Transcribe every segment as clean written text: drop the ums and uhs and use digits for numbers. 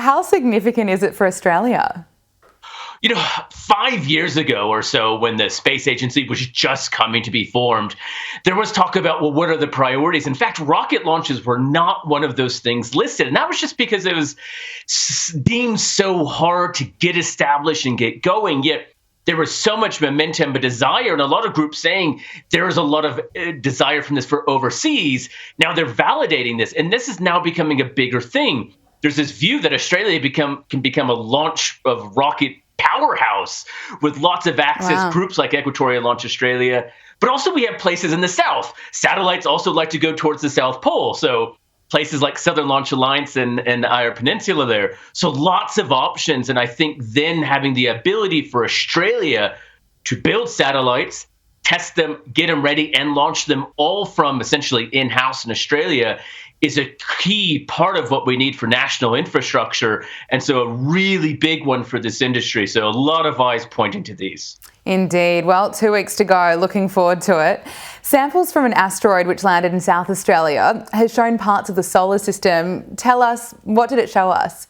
How significant is it for Australia? 5 years ago or so, when the space agency was just coming to be formed, there was talk about, well, what are the priorities? In fact, rocket launches were not one of those things listed. And that was just because it was deemed so hard to get established and get going. Yet there was so much momentum and desire, and a lot of groups saying there is a lot of desire from this for overseas. Now they're validating this, and this is now becoming a bigger thing. There's this view that Australia can become a launch of rocket powerhouse with lots of access. Wow. Groups like Equatorial Launch Australia, but also we have places in the south. Satellites also like to go towards the South Pole, so places like Southern Launch Alliance and the Eyre Peninsula there. So lots of options, and I think then having the ability for Australia to build satellites, test them, get them ready, and launch them all from essentially in-house in Australia is a key part of what we need for national infrastructure. And so a really big one for this industry. So a lot of eyes pointing to these. Indeed. Well, 2 weeks to go. Looking forward to it. Samples from an asteroid which landed in South Australia has shown parts of the solar system. Tell us, what did it show us?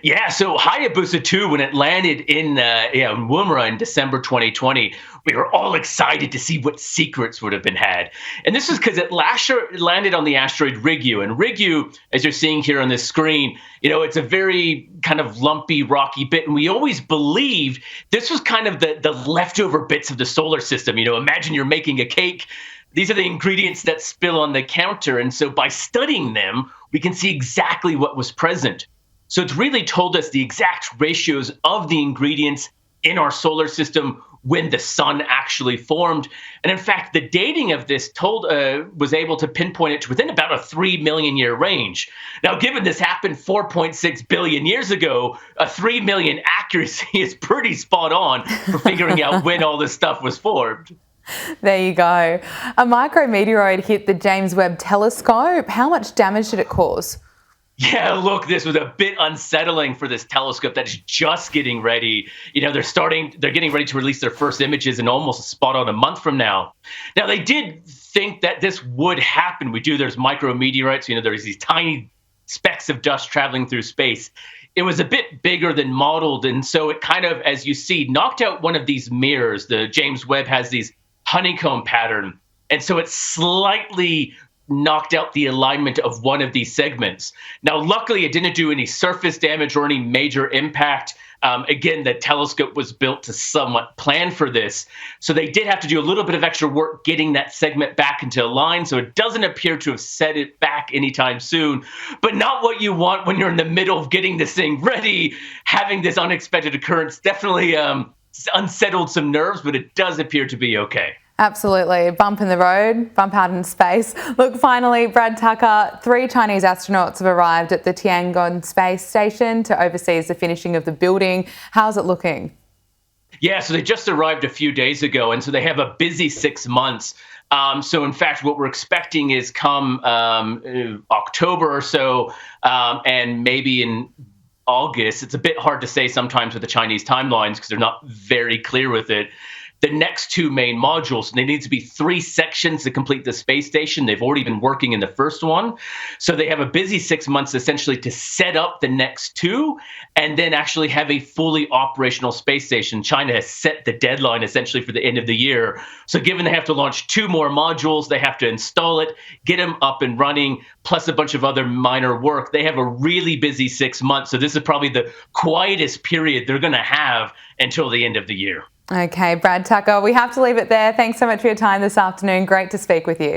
Yeah, so Hayabusa 2, when it landed in Woomera in December 2020, we were all excited to see what secrets would have been had. And this was because it landed on the asteroid Ryugu. And Ryugu, as you're seeing here on this screen, it's a very kind of lumpy, rocky bit. And we always believed this was kind of the leftover bits of the solar system. Imagine you're making a cake. These are the ingredients that spill on the counter. And so by studying them, we can see exactly what was present. So it's really told us the exact ratios of the ingredients in our solar system when the sun actually formed. And in fact, the dating of this was able to pinpoint it to within about a 3 million year range. Now, given this happened 4.6 billion years ago, a 3 million accuracy is pretty spot on for figuring out when all this stuff was formed. There you go. A micrometeoroid hit the James Webb Telescope. How much damage did it cause? Yeah, look, this was a bit unsettling for this telescope that is just getting ready. They're getting ready to release their first images in almost spot on a month from now. Now, they did think that this would happen. There's micrometeorites, there's these tiny specks of dust traveling through space. It was a bit bigger than modeled. And so it kind of, as you see, knocked out one of these mirrors. The James Webb has these honeycomb pattern. And so it slightly knocked out the alignment of one of these segments. Now, luckily, it didn't do any surface damage or any major impact. Again, the telescope was built to somewhat plan for this. So they did have to do a little bit of extra work getting that segment back into line. So it doesn't appear to have set it back anytime soon, but not what you want when you're in the middle of getting this thing ready. Having this unexpected occurrence definitely unsettled some nerves, but it does appear to be okay. Absolutely. Bump in the road, bump out in space. Look, finally, Brad Tucker, 3 Chinese astronauts have arrived at the Tiangong space station to oversee the finishing of the building. How's it looking? Yeah, so they just arrived a few days ago, and so they have a busy 6 months. So in fact, what we're expecting is come October or so, and maybe in August. It's a bit hard to say sometimes with the Chinese timelines because they're not very clear with it. The next 2 main modules, there needs to be 3 sections to complete the space station. They've already been working in the first one. So they have a busy 6 months essentially to set up the next 2 and then actually have a fully operational space station. China has set the deadline essentially for the end of the year. So given they have to launch 2 more modules, they have to install it, get them up and running, plus a bunch of other minor work. They have a really busy 6 months. So this is probably the quietest period they're going to have until the end of the year. Okay, Brad Tucker, we have to leave it there. Thanks so much for your time this afternoon. Great to speak with you.